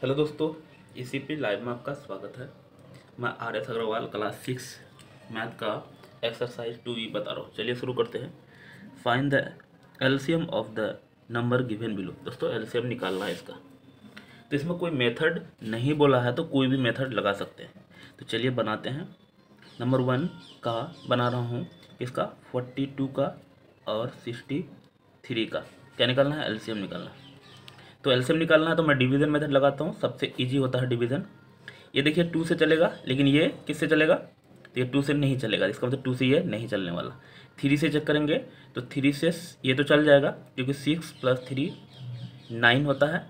Hello दोस्तों, इसी पे लाइव में आपका स्वागत है। मैं आर.एस. अग्रवाल क्लास 6 मैथ का एक्सरसाइज 2E बता रहा हूँ। चलिए शुरू करते हैं। Find the LCM of the number given below. दोस्तों एलसीएम निकालना है इसका, तो इसमें कोई मेथड नहीं बोला है तो कोई भी मेथड लगा सकते हैं। तो चलिए बनाते हैं। नंबर 1 का बना रहा हूँ, इसका 42 का और 63 का क्या निकालना है, एलसीएम निकालना है। तो एलसीएम निकालना है तो मैं डिवीज़न मेथड लगाता हूँ, सबसे इजी होता है डिवीज़न। ये देखिए 2 से चलेगा, लेकिन ये किससे चलेगा, तो ये 2 से नहीं चलेगा, इसका मतलब 2 से ये नहीं चलने वाला। 3 से चेक करेंगे तो 3 से ये तो चल जाएगा, क्योंकि 6 + 3 9 होता है,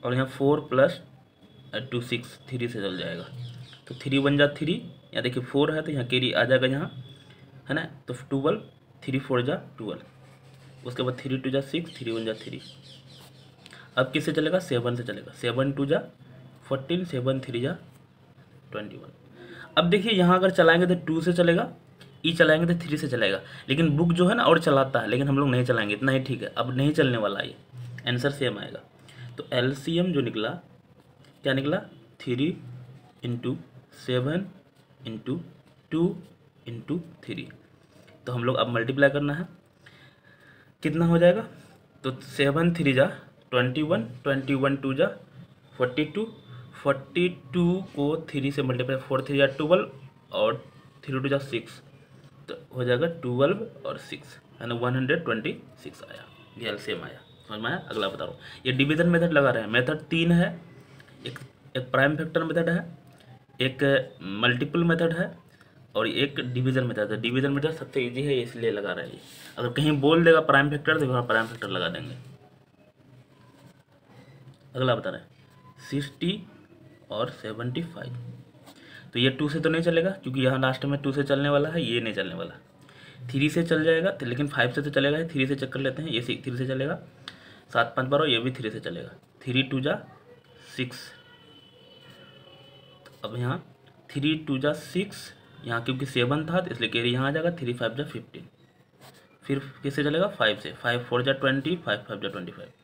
और यहाँ 4 + 2 6 3 से चल जाएगा। तो 3 × 1 = 3, यहाँ देखिए 4 है तो यहाँ कैरी आ जाएगा, यहाँ है ना। तो 12, 3 × 4 = 12, उसके बाद 3 × 2 = 6, 3 × 1 = 3। अब किससे चलेगा, 7 से चलेगा। 7 × 2 = 14, 7 × 3 = 21। अब देखिए यहाँ अगर चलाएंगे तो 2 से चलेगा, ई चलाएंगे तो 3 से चलेगा, लेकिन बुक जो है ना और चलाता है, लेकिन हम लोग नहीं चलाएंगे, इतना ही ठीक है। अब नहीं चलने वाला ये, आंसर सेम आएगा। तो एलसीएम जो निकला, क्या निकला, 3 × 7 × 2 × 3। तो हम लोग अब मल्टीप्लाई करना है, कितना हो जाएगा, तो 7 × 3 = 21, 21 × 2 = 42, 42 को 3 से मल्टीप्लाई, 4 × 3 = 12 और 3 × 2 = 6, तो हो जाएगा 12 और 6 है ना, 126 आया। ये एलसीएम आया, समझ में आया। अगला बता रहा हूँ, ये डिवीजन मेथड लगा रहे हैं। मेथड 3 है, एक प्राइम फैक्टर मेथड है, एक मल्टीपल मेथड है, और एक डिवीजन मेथड है। डिवीजन मेथड सबसे इजी है, इसलिए लगा रहे हैं। अगर कहीं बोल देगा प्राइम फैक्टर तो वहाँ प्राइम फैक्टर लगा देंगे। अगला बता रहे हैं 60 और 75। तो ये 2 से तो नहीं चलेगा, क्योंकि यहाँ लास्ट में 2 से चलने वाला है, ये नहीं चलने वाला। 3 से चल जाएगा तो, लेकिन 5 से तो चलेगा ही। 3 से चेक कर लेते हैं, ये 3 से चलेगा, 7 × 5 = 12, ये भी 3 से चलेगा। 3 × 2 = 6। अब यहाँ 3 × 2 = 6, यहाँ क्योंकि 7 था तो इसलिए कैरी यहाँ आ जाएगा। 3 × 5 = 15। फिर किससे चलेगा, 5 से। 5 × 4 = 20, 5 × 5 = 25।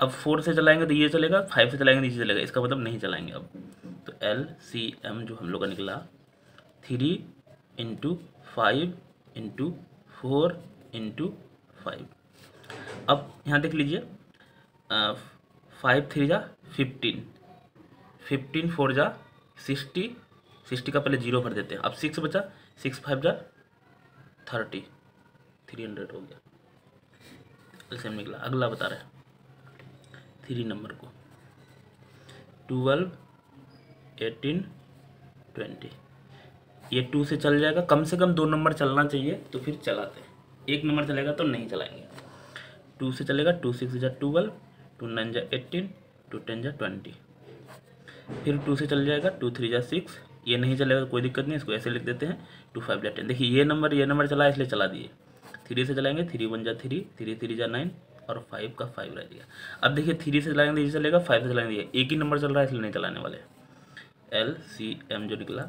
अब 4 से चलाएंगे तो ये चलेगा, 5 से चलाएंगे तो ये चलेगा, इसका मतलब नहीं चलाएंगे अब। तो LCM जो हम लोग का निकला, 3 × 5 × 4 × 5। अब यहाँ देख लीजिए, 5 × 3 = 15, 15 × 4 = 60, 60 का पहले 0 भर देते हैं। अब 6 बचा, 6 × 5 = 30, 300 हो गया, LCM निकला। अगला बता रहे हैं 3 नंबर को, 12, 18, 20। ये 2 से चल जाएगा, कम से कम 2 नंबर चलना चाहिए तो फिर चलाते हैं। 1 नंबर चलेगा तो नहीं चलाएंगे। 2 से चलेगा, 2 × 6 = 12, 2 × 9 = 18, 2 × 10 = 20। फिर 2 से चल जाएगा, 2 × 3 = 6, ये नहीं चलेगा तो कोई दिक्कत नहीं, इसको ऐसे लिख देते हैं। 2 × 5 = 10। देखिए ये नंबर चला, इसलिए चला दिए। 3 से चलाएंगे, 3 × 1 = 3, 3 × 3 = 9, और 5 का 5 रह गया। अब देखिए 3 से चलाएंगे तो ये चलेगा, 5 से चलाएंगे ये, एक ही नंबर चल रहा है इसलिए नहीं चलाने वाले। LCM जो निकला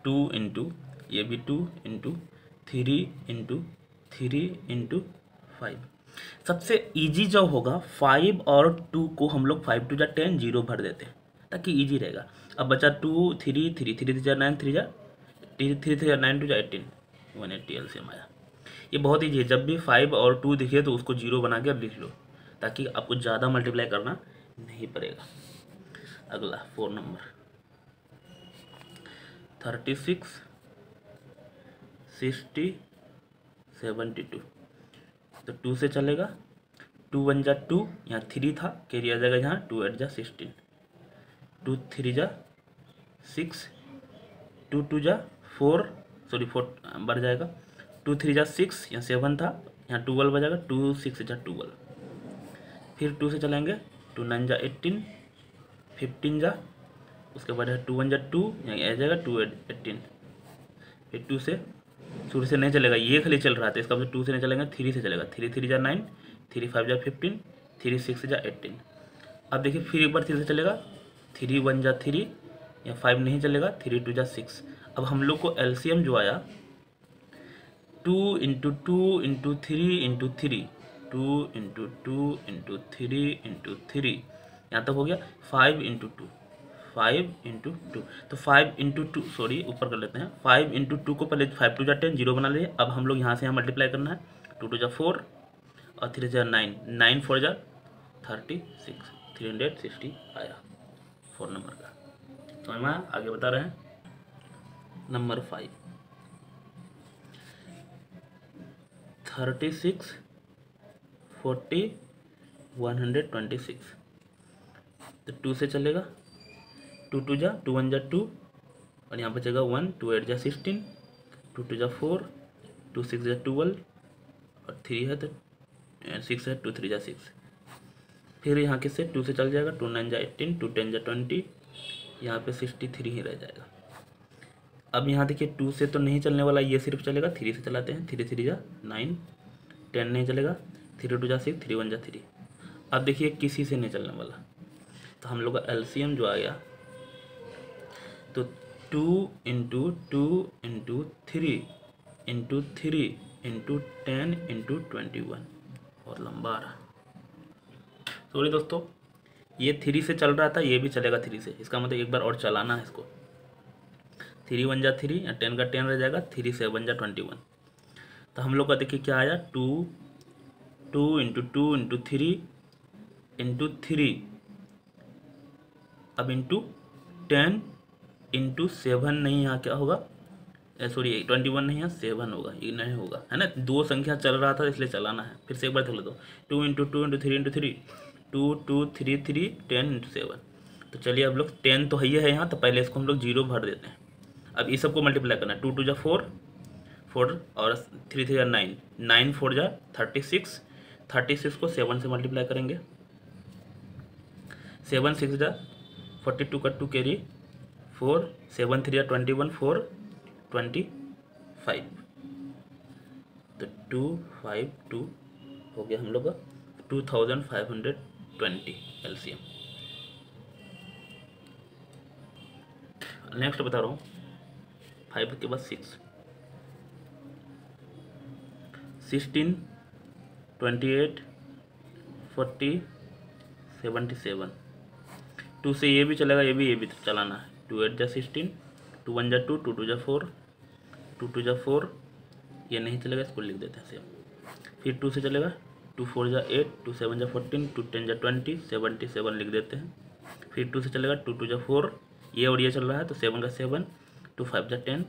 2 × ये भी 2 × 3 × 3 × 5। सबसे इजी जो होगा, 5 और 2 को हम लोग 5 × 2 = 10, 0 भर देते हैं ताकि इजी रहेगा। अब बचा 2, 3, 3, 3 × 9, 3 × 9, 2 = 18, 180 LCM आया। ये बहुत ईजी है, जब भी 5 और 2 दिखे तो उसको 0 बना के लिख लो, ताकि आपको ज़्यादा मल्टीप्लाई करना नहीं पड़ेगा। अगला 4 नंबर, 36, 60, 72। तो 2 से चलेगा, 2 × 1 = 2, यहाँ 3 था, कैरी आ जाएगा यहाँ, 2 × 8 = 16, 2 × 3 = 6, 2 × 2 = 4, सॉरी 4 बढ़ जाएगा, 2 × 3 = 6, यहाँ 7 था, यहाँ 12 बजाएगा, 2 × 6 = 12। फिर 2 से चलाएंगे, 2 × 9 = 18, 15 जा, उसके बाद है 2 × 1 = 2, यहाँ आ जाएगा 2 × 18। फिर 2 से शुरू से नहीं चलेगा, ये खाली चल रहा था, इसका मतलब 2 से नहीं चलेगा, 3 से चलेगा। 3 × 3 = 9, 3 × 5 = 15, 3 × 6 = 18। अब देखिए फिर एक बार 3 से चलेगा, 3 × 1 = 3, या 5 नहीं चलेगा, 3 × 2 = 6। अब हम लोग को LCM जो आया, 2 × 2 × 3 × 3, 2 × 2 × 3 × 3, यहाँ तक हो गया। 5 × 2, 5 × 2, तो 5 × 2 सॉरी ऊपर कर लेते हैं। 5 × 2 को पहले 5 × 2 = 10 जीरो बना लिए। अब हम लोग यहाँ से यहाँ मल्टीप्लाई करना है। 2 × 2 = 4 और 3 × 9, 9 4 = 36, 360 आया 4 नंबर का। समझ में आगे बता रहे हैं। नंबर 5 36 40 126, तो 2 से चलेगा। 2 2 = 2 1 = 2 और यहाँ बचेगा 1, 2 8 = 16, 2 2 = 4, 2 6 = 12 और 3 है तो 6 है, 2 3 = 6। फिर यहाँ किससे 2 से चल जाएगा। 2 9 = 18, 2 10 = 20, यहाँ पे 63 ही रह जाएगा। अब यहाँ देखिए 2 से तो नहीं चलने वाला, ये सिर्फ चलेगा। 3 से चलाते हैं। 3 3 = 9, 10 नहीं चलेगा। 3 2 = 6, 3 1 = 3। अब देखिए किसी से नहीं चलने वाला, तो हम लोग का एलसीएम जो आ गया तो 2 × 2 × 3 × 3 × 10 × 21 और लंबा आ रहा। सॉरी दोस्तों, ये 3 से चल रहा था, ये भी चलेगा 3 से। इसका मतलब एक बार और चलाना है इसको। 3 1 = 3 या 10 का 10 रह जाएगा। 3 7 = 21। तो हम लोग का देखिए क्या आया, 2 2 × 2 × 3 × 3, अब इंटू 10 × 7 नहीं, यहाँ क्या होगा, सॉरी 21 नहीं है, 7 होगा, ये नहीं होगा, है ना। दो संख्या चल रहा था इसलिए चलाना है। फिर से एक बार देख लो, 2 × 2 × 3 × 3, 2 2 3 3 10 × 7। तो चलिए अब लोग 10 तो है ही है यहाँ, तो पहले इसको हम लोग 0 भर देते हैं। अब इस सबको मल्टीप्लाई करना है। 2 2 = 4 4 और 3 3 = 9, 9 4 = 36, 36 को 7 से मल्टीप्लाई करेंगे। 7 6 = 42 का 2 कैरी 4, 7 3 = 21, 4 25, तो 252 हो गया हम लोग का 2520 एलसीएम। नेक्स्ट बता रहा हूँ 5 के बाद 6, 16 28 40 77। 2 से ये भी चलेगा, ये भी चलाना है। 2 8 = 16, 2 1 = 2, 2 2 = 4, 2 2 = 4, ये नहीं चलेगा, इसको लिख देते हैं सेम। फिर 2 से चलेगा। 2 4 = 8, 2 7 = 14, 2 10 = 20, 77 लिख देते हैं। फिर 2 से चलेगा। 2 2 = 4, ये और ये चल रहा है तो 7 का 7, 2 5 = 10,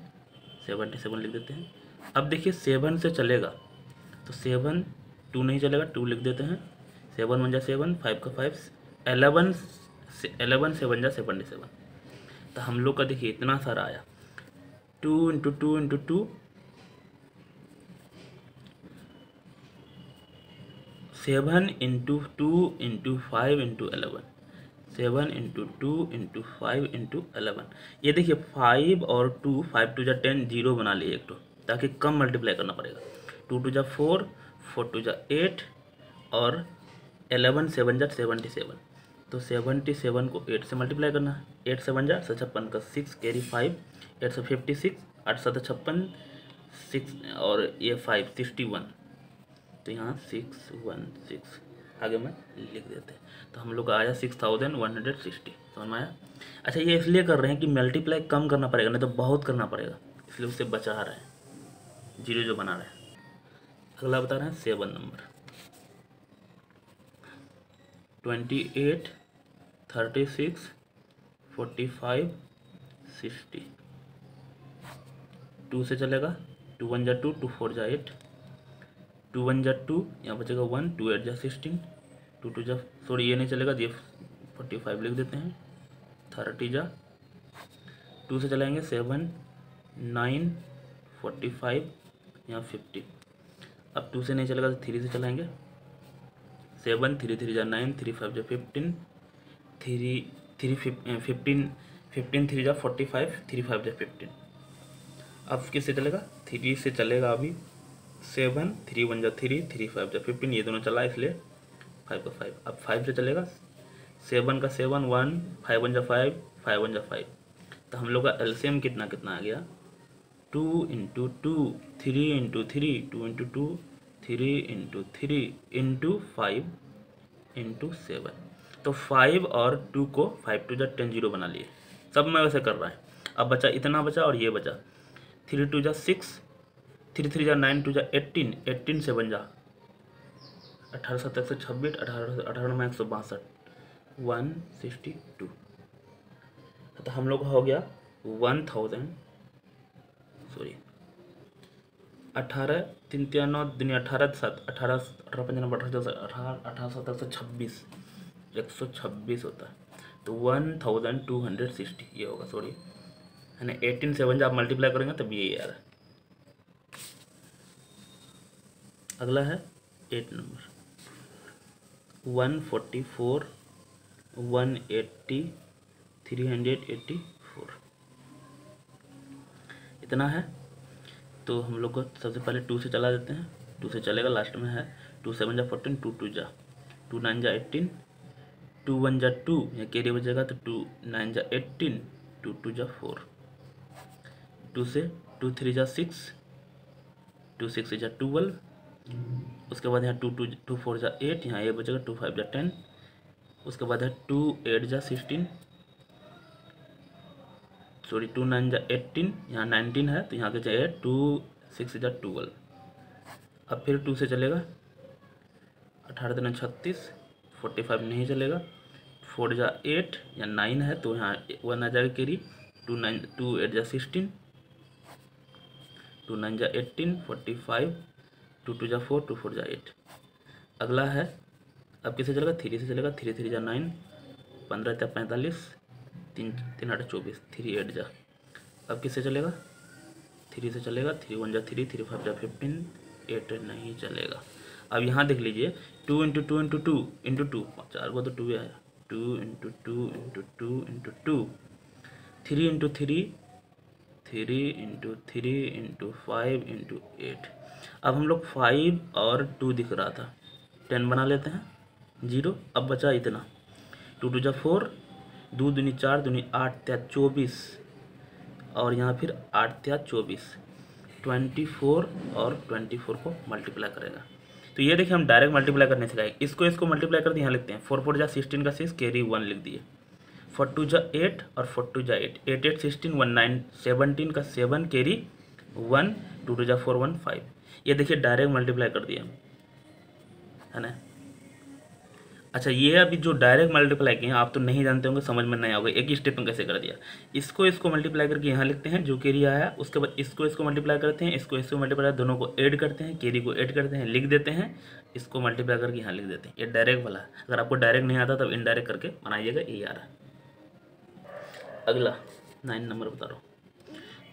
77 लिख देते हैं। अब देखिए 7 से चलेगा तो 7, 2 नहीं चलेगा, 2 लिख देते हैं। 7 1 = 7, 5 का 5, 11 11 7 = 77। तो हम लोग का देखिए इतना सारा आया। 2 × 2 × 2 7 × 2 × 5 × 11, 7 × 2 × 5 × 11। ये देखिए 5 और 2, 5 2 = 10, 0 बना लिए एक तो, ताकि कम मल्टीप्लाई करना पड़ेगा। 2 2 = 4, 4 2 = 8 और 11 7 = 77। तो 77 को 8 से मल्टीप्लाई करना है। 8 7 = 56 का 6 कैरी 5, 8 से 56, 8 7 56, 6 और ये 5 61, तो यहाँ 616 आगे में लिख देते हैं। तो हम लोग का आया 6160। समझ में आया। अच्छा, ये इसलिए कर रहे हैं कि मल्टीप्लाई कम करना पड़ेगा, नहीं तो बहुत करना पड़ेगा, इसलिए उससे बचा रहे हैं, 0 जो बना रहे हैं। अगला बता रहे हैं 7 नंबर, 28 36 45 60। 2 से चलेगा। 2 1 = 2, 2 4 = 8, 2 1 = 2, यहाँ बचेगा 1, 2 8 = 16, 2 2 सॉरी ये नहीं चलेगा, ये 45 लिख देते हैं। 30 = 2 से चलाएंगे 7 9 45, यहाँ 50। अब 2 से नहीं चलेगा तो 3 से चलाएंगे। 7 3 3 = 9, 3 5 = 15, 3 3 15 15 3 = 45, 3 5 = 15। अब किससे चलेगा, 3 से चलेगा अभी। 7 3 1 = 3, 3 5 = 15, ये दोनों चला इसलिए 5 का 5। अब 5 से चलेगा। 7 का 7 1, 5 1 = 5, 5 1 = 5। तो हम लोग का एलसीएम कितना कितना आ गया, 2 × 2 3 × 3, 2 × 2 3 × 3 × 5 × 7। तो 5 और 2 को 5 2 जा 10 0 बना लिए। सब में वैसे कर रहा है। अब बचा इतना बचा और ये बचा 3 2 जा 6, 3 3 जा 9, 2 जा 18, 18 से बन जा 18 7 126, 18 में 162, 162। तो हम लोग का हो गया 1000, सॉरी 18 3 3 9 दुनिया 18 7 18 18 95 18 18 7 126, 126 होता है। तो 1260 ये होगा, सॉरी है ना। 18 7 जब आप मल्टीप्लाई करेंगे तब ये आ रहा है। अगला है 8 नंबर 144 180 384 इतना है। तो हम लोग को सबसे पहले 2 से चला देते हैं, 2 से चलेगा, लास्ट में है 2 7 जा 14, 2 2 जा 2 9 जा 18, 2 1 जा 2, यहाँ कैरी बचेगा तो 2 9 जा 18, 2 2 जा 4, 2 से 2 3 जा 6, 2 6 जा 12, उसके बाद यहाँ 2 2 4 जा 8, यहाँ ये बचेगा 2 5 जा 10, उसके बाद है 2 8 जा 16, सॉरी 2 9 जा 18, यहाँ 19 है तो यहाँ के चाहिए 2 6 जा 12। अब फिर 2 से चलेगा 18 दिन 36, 45 नहीं चलेगा, 4 जा 8 या 9 है तो यहाँ 1 आ जाएगा कैरी, 2 8 जा 16, 2 9 जा 18, 45, 2 2 जा 4, 2 4 जा 8। अगला है अब किसे चलेगा, 3 से चलेगा, 3 3 जा 9, 15 जा 45, 3 3 8 24, 3 8 जा। अब किससे चलेगा, 3 से चलेगा, 3 1 जा 3, 3 5 जा 15, 8 नहीं चलेगा। अब यहाँ देख लीजिए 2 इंटू 2 इंटू 2 इंटू 2, 4 को तो 2 आया, 2 into 2 into 2 into 2, 3 into 3, 3 into 3 into 5 into 8। अब हम लोग 5 और 2 दिख रहा था, 10 बना लेते हैं 0। अब बचा इतना 2 2 जा 4, 2 दूनी 4 दूनी 8 त्या 24, और यहाँ फिर 8 त्या 24, 24 और 24 को मल्टीप्लाई करेगा। तो ये देखिए हम डायरेक्ट मल्टीप्लाई करने से गए, इसको मल्टीप्लाई कर दिए, यहाँ लिखते हैं 4 4 जा 16 का 6 कैरी 1 लिख दिए, 4 2 जा 8 और 4 2 जा 8, 8 8 16 1 9 17 का 7 कैरी 1, 2 2 जा 4 1 5। ये देखिए डायरेक्ट मल्टीप्लाई कर दिया है ना। अच्छा ये अभी जो डायरेक्ट मल्टीप्लाई किए हैं आप तो नहीं जानते होंगे, समझ में नहीं आओगे एक ही स्टेप में कैसे कर दिया। इसको मल्टीप्लाई करके यहाँ लिखते हैं जो कैरी आया, उसके बाद इसको मल्टीप्लाई करते हैं, इसको मल्टीप्लाई, दोनों को ऐड करते हैं, कैरी को ऐड करते हैं, लिख देते हैं, इसको मल्टीप्लाई करके यहाँ लिख देते हैं। ये डायरेक्ट वाला है, अगर आपको डायरेक्ट नहीं आता तब इनडायरेक्ट करके बनाइएगा, ये आ रहा है। अगला 9 नंबर बता रहा हूँ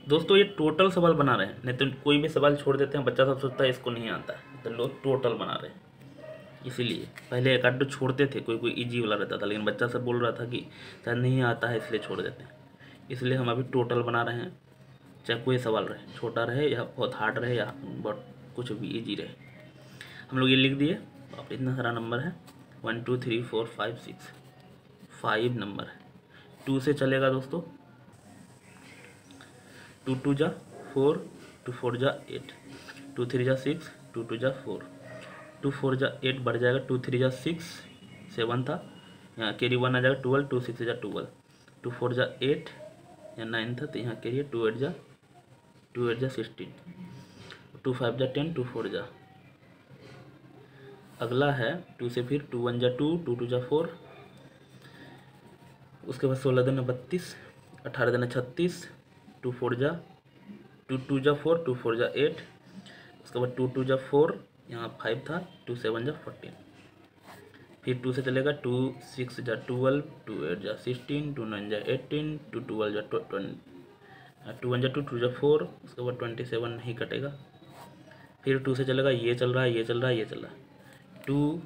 दोस्तों, ये टोटल सवाल बना रहे हैं, नहीं तो कोई भी सवाल छोड़ देते हैं, बच्चा सब सोचता है इसको नहीं आता है, तो लोग टोटल बना रहे हैं। इसीलिए पहले एक आध छोड़ते थे, कोई इजी वाला रहता था, लेकिन बच्चा सब बोल रहा था कि शायद नहीं आता है इसलिए छोड़ देते हैं। इसलिए हम अभी टोटल बना रहे हैं, चाहे कोई सवाल रहे, छोटा रहे या बहुत हार्ड रहे या बहुत कुछ भी इजी रहे। हम लोग ये लिख दिए, अब इतना सारा नंबर है 1 2 3 4 5 6, 5 नंबर है। 2 से चलेगा दोस्तों, 2 2 जा 4, 2 4 जा 8, 2 3 जा 6, 2 2 जा 4, 2 4 जा 8 बढ़ जाएगा, 2 3 जा 6 7 था, यहाँ कैरी 1 आ जाएगा 12, 2 6 जा 12, 2 4 जा 8 या 9 था तो यहाँ कैरी 2 8 जा 16, 2 5 जा 10, 2 4 जा। अगला है 2 से फिर 2 1 जा 2, 2 2 जा 4, उसके बाद 16 दिन 32, 18 दिन 36, 2 4 जा 2 2 जा 4, 2 4 जा 8, उसके बाद 2 2 जा 4, यहाँ 5 था, 2 7 जा 14, फिर 2 से चलेगा 2 6 जा 12, 2 8 जा 16, 2 9 जा 18, 2 12 जा 20, 2 1 जा 2, 2 जा 4, उसके बाद 27 नहीं कटेगा। फिर 2 से चलेगा, ये चल रहा है, ये चल रहा है, ये चल रहा है, 2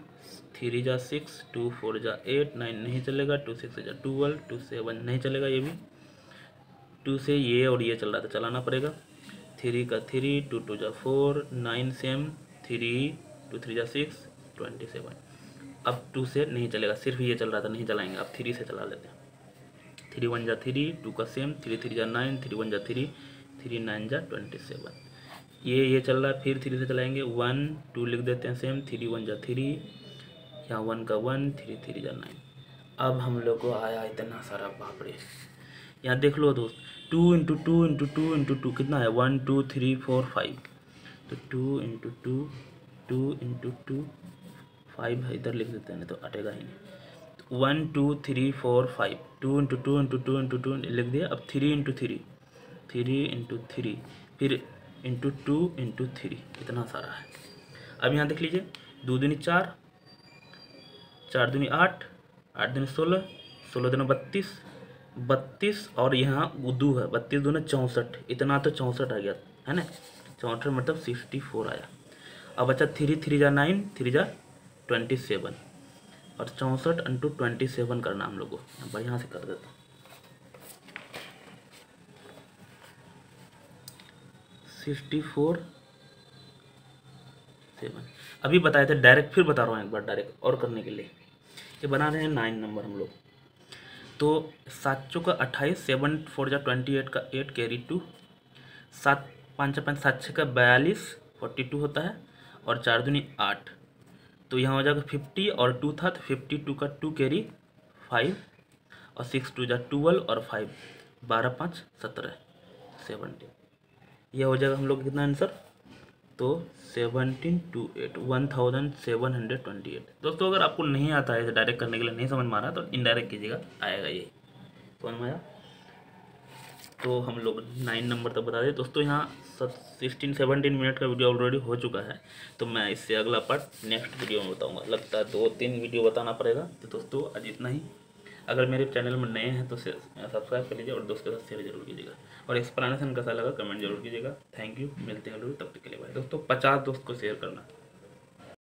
3 जा 6, 2 4 जा 8, 9 नहीं चलेगा, 2 6 जा 12, 2 7 नहीं चलेगा, ये भी 2 से ये और ये चल रहा था, चलाना पड़ेगा, 3 का 3, 2 2 जा 4, 9 सेम, 3 2 3 जा 6, 27। अब 2 से नहीं चलेगा, सिर्फ ये चल रहा था, नहीं चलाएंगे, अब 3 से चला लेते हैं, 3 1 जा 3, 2 का सेम, 3 3 जा 9, 3 1 जा 3, 3 9 जा 27। ये चल रहा है, फिर 3 से चलाएंगे, 1 2 लिख देते हैं सेम, 3 1 जा 3, यहाँ 1 का 1, 3 3 जा 9। अब हम लोग को आया इतना सारा, बाप रे। यहाँ देख लो दोस्त, 2 × 2 × 2 × 2 कितना है, 1 2 3 4 5। तो 2 × 2 5 है, इधर लिख देते हैं नहीं तो अटेगा ही नहीं। 1 2 3 4 5, 2 × 2 × 2 × 2 लिख दिया। अब 3 × 3, 3 × 3, फिर × 2 × 3, इतना सारा है। अब यहाँ देख लीजिए, 2 दूनी 4, 4 दूनी 8, 8 दूनी 16, 16 दूनी 32, 32 और यहाँ 2 है, 32 दूनी 64, इतना तो 64 आ गया है ना। 64 मतलब 64 आया। अब बच्चा 3 3 जा 9, 3 जा 27, और 64 × 27 करना हम लोग को। बढ़िया से कर देता हूँ। 64 7 अभी बताए थे डायरेक्ट, फिर बता रहा हूँ एक बार डायरेक्ट और करने के लिए। ये बना रहे हैं 9 नंबर हम लोग। तो 7 चौका 28, 7 4 जा 28 का 8 कैरी 2, 7 5 5 7 6 का 42 42 होता है, और 4 दूनी 8। तो यहाँ हो जाएगा 50 और 2 था तो 52 का 2 कैरी 5, और 6 2 जा 12 और 5 12 5 17 17। यह हो जाएगा हम लोग कितना आंसर, तो 17 2 8 1728। दोस्तों अगर आपको नहीं आता है डायरेक्ट करने के लिए, नहीं समझ में आ रहा तो इनडायरेक्ट कीजिएगा, आएगा ये। समझ में आया। तो हम लोग 9 नंबर तक बता दें दोस्तों। यहाँ 16-17 मिनट का वीडियो ऑलरेडी हो चुका है, तो मैं इससे अगला पार्ट नेक्स्ट वीडियो में बताऊंगा। लगता है 2-3 वीडियो बताना पड़ेगा। तो दोस्तों आज इतना ही। अगर मेरे चैनल में नए हैं तो सब्सक्राइब कर लीजिए और दोस्तों के साथ शेयर जरूर कीजिएगा, और एक्सप्लेनेशन कैसा लगा कमेंट जरूर कीजिएगा। थैंक यू, मिलते हैं लोग, तब तक के लिए बाय। दोस्तों 50 दोस्त को शेयर करना।